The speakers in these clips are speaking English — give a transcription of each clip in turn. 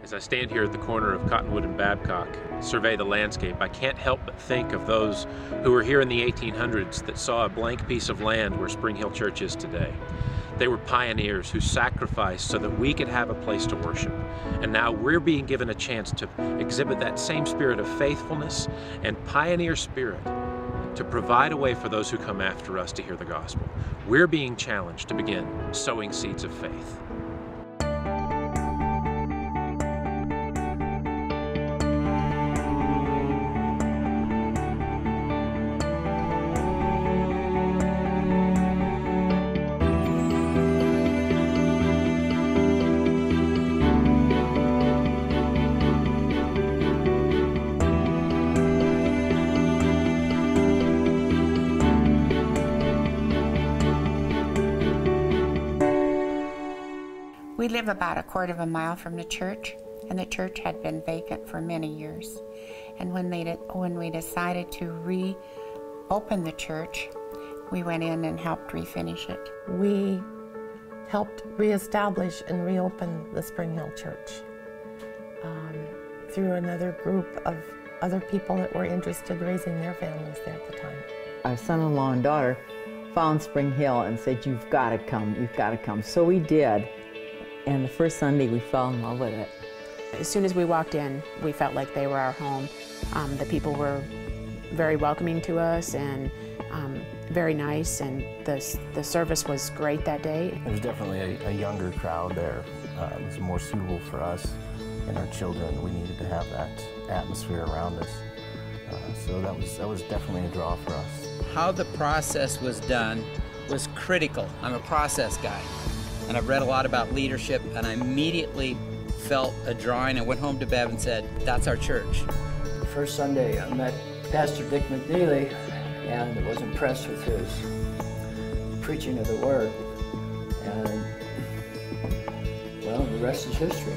As I stand here at the corner of Cottonwood and Babcock, survey the landscape, I can't help but think of those who were here in the 1800s that saw a blank piece of land where Spring Hill Church is today. They were pioneers who sacrificed so that we could have a place to worship. And now we're being given a chance to exhibit that same spirit of faithfulness and pioneer spirit to provide a way for those who come after us to hear the gospel. We're being challenged to begin sowing seeds of faith. We live about a quarter of a mile from the church, and the church had been vacant for many years. And when we decided to reopen the church, we went in and helped refinish it. We helped reestablish and reopen the Spring Hill Church through another group of other people that were interested in raising their families there at the time. Our son-in-law and daughter found Spring Hill and said, "You've got to come, you've got to come." So we did. And the first Sunday, we fell in love with it. As soon as we walked in, we felt like they were our home. The people were very welcoming to us and very nice, and the service was great that day. There was definitely a younger crowd there. It was more suitable for us and our children. We needed to have that atmosphere around us. So that was definitely a draw for us. How the process was done was critical. I'm a process guy. And I've read a lot about leadership, and I immediately felt a drawing and went home to Bev and said, that's our church. The first Sunday I met Pastor Dick McNeely and was impressed with his preaching of the Word. And, well, the rest is history.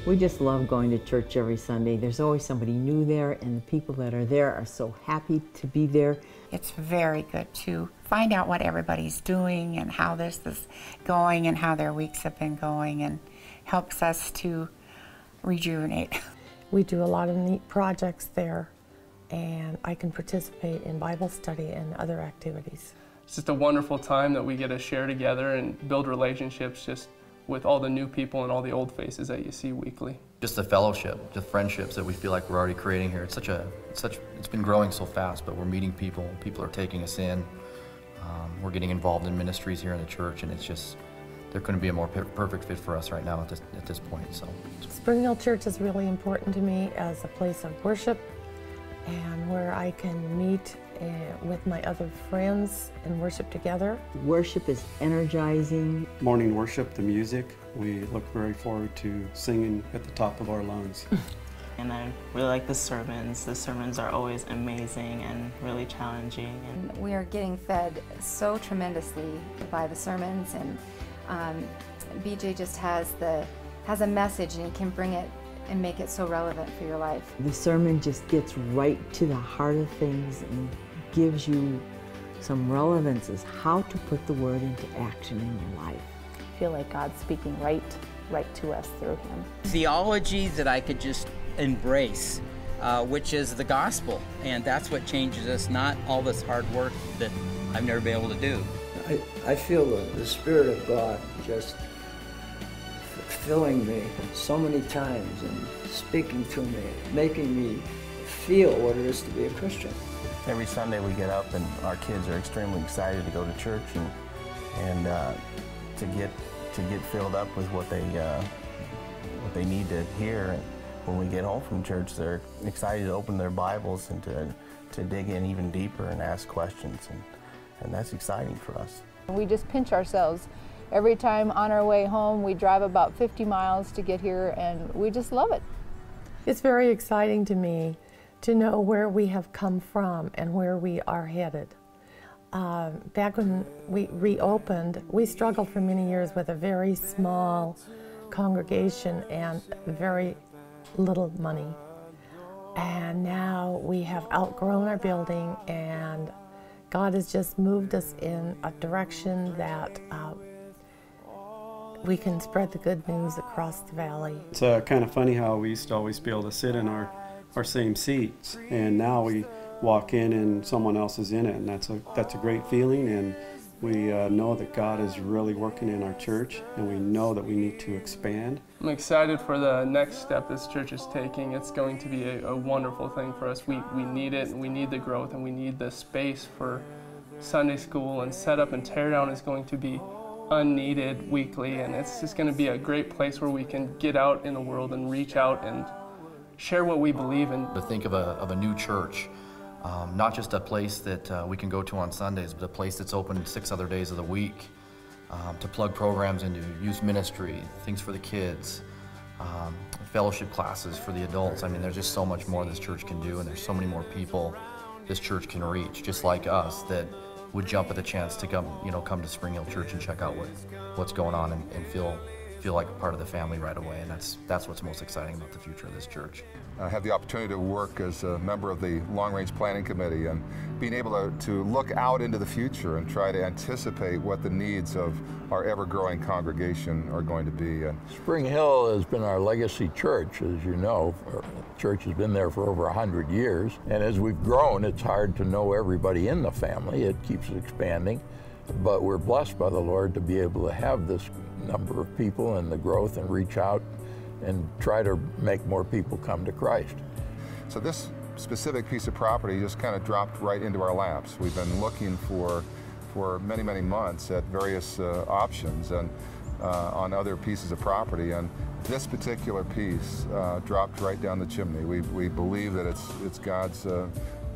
We just love going to church every Sunday. There's always somebody new there, and the people that are there are so happy to be there. It's very good to find out what everybody's doing and how this is going and how their weeks have been going, and helps us to rejuvenate. We do a lot of neat projects there, and I can participate in Bible study and other activities. It's just a wonderful time that we get to share together and build relationships just with all the new people and all the old faces that you see weekly. Just the fellowship, the friendships that we feel like we're already creating here. It's been growing so fast, but we're meeting people. People are taking us in. We're getting involved in ministries here in the church, and it's just, there couldn't be a more perfect fit for us right now at this point. So, Spring Hill Church is really important to me as a place of worship and where I can meet with my other friends and worship together. Worship is energizing. Morning worship, the music, we look very forward to singing at the top of our lungs. And I really like the sermons. The sermons are always amazing and really challenging. And we are getting fed so tremendously by the sermons, and BJ just has a message, and he can bring it and make it so relevant for your life. The sermon just gets right to the heart of things and gives you some relevance as how to put the word into action in your life. I feel like God's speaking right to us through him. Theology that I could just embrace, which is the gospel, and that's what changes us, not all this hard work that I've never been able to do. I feel the Spirit of God just filling me so many times and speaking to me, making me feel what it is to be a Christian. Every Sunday we get up and our kids are extremely excited to go to church and to get filled up with what they need to hear. And when we get home from church, they're excited to open their Bibles and to dig in even deeper and ask questions, and that's exciting for us. We just pinch ourselves. Every time on our way home, we drive about 50 miles to get here, and we just love it. It's very exciting to me to know where we have come from and where we are headed. Back when we reopened, we struggled for many years with a very small congregation and very little money. And now we have outgrown our building and God has just moved us in a direction that we can spread the good news across the valley. It's kind of funny how we used to always be able to sit in our same seats, and now we walk in and someone else is in it, and that's a great feeling. And we know that God is really working in our church, and we know that we need to expand. I'm excited for the next step this church is taking. It's going to be a wonderful thing for us. We need it, and we need the growth, and we need the space for Sunday school, and setup and teardown is going to be unneeded weekly, and it's just going to be a great place where we can get out in the world and reach out and share what we believe in. To think of a new church, not just a place that we can go to on Sundays, but a place that's open 6 other days of the week, to plug programs into youth ministry, things for the kids, fellowship classes for the adults. I mean, there's just so much more this church can do, and there's so many more people this church can reach, just like us, that would jump at the chance to come to Spring Hill Church and check out what's going on and feel like a part of the family right away. And that's what's most exciting about the future of this church. I had the opportunity to work as a member of the Long Range Planning Committee, and being able to look out into the future and try to anticipate what the needs of our ever-growing congregation are going to be. Spring Hill has been our legacy church, as you know. Our church has been there for over 100 years, and as we've grown, it's hard to know everybody in the family. It keeps expanding, but we're blessed by the Lord to be able to have this number of people and the growth and reach out and try to make more people come to Christ. So this specific piece of property just kind of dropped right into our laps. We've been looking for many, many months at various options and on other pieces of property, and this particular piece dropped right down the chimney. We believe that it's God's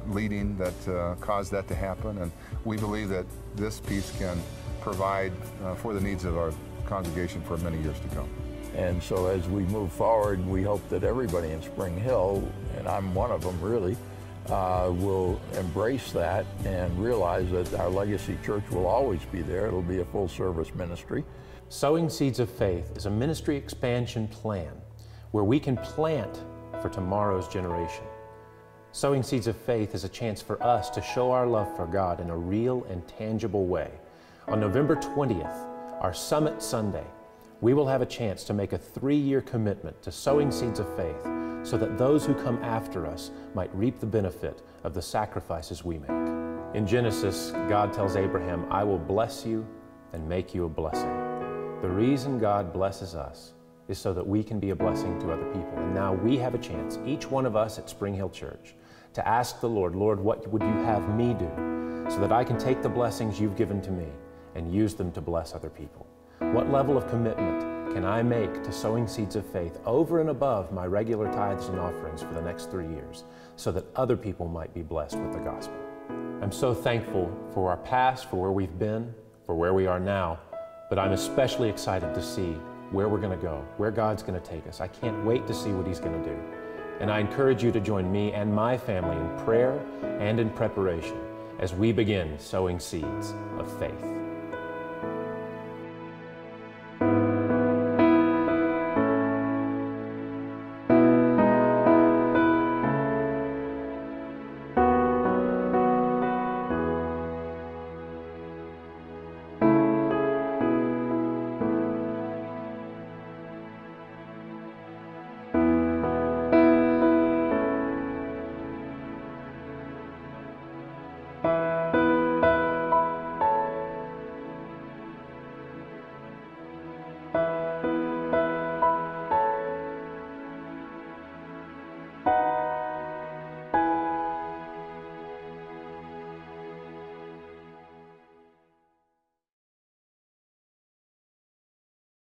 leading that caused that to happen, and we believe that this piece can provide for the needs of our congregation for many years to come. And so as we move forward, we hope that everybody in Spring Hill, and I'm one of them really, will embrace that and realize that our legacy church will always be there. It'll be a full service ministry. Sowing Seeds of Faith is a ministry expansion plan where we can plant for tomorrow's generation. Sowing Seeds of Faith is a chance for us to show our love for God in a real and tangible way. On November 20th, our Summit Sunday, we will have a chance to make a 3-year commitment to sowing seeds of faith so that those who come after us might reap the benefit of the sacrifices we make. In Genesis, God tells Abraham, "I will bless you and make you a blessing." The reason God blesses us is so that we can be a blessing to other people. And now we have a chance, each one of us at Spring Hill Church, to ask the Lord, "Lord, what would you have me do so that I can take the blessings you've given to me and use them to bless other people? What level of commitment can I make to sowing seeds of faith over and above my regular tithes and offerings for the next 3 years so that other people might be blessed with the gospel?" I'm so thankful for our past, for where we've been, for where we are now, but I'm especially excited to see where we're going to go, where God's going to take us. I can't wait to see what He's going to do. And I encourage you to join me and my family in prayer and in preparation as we begin sowing seeds of faith.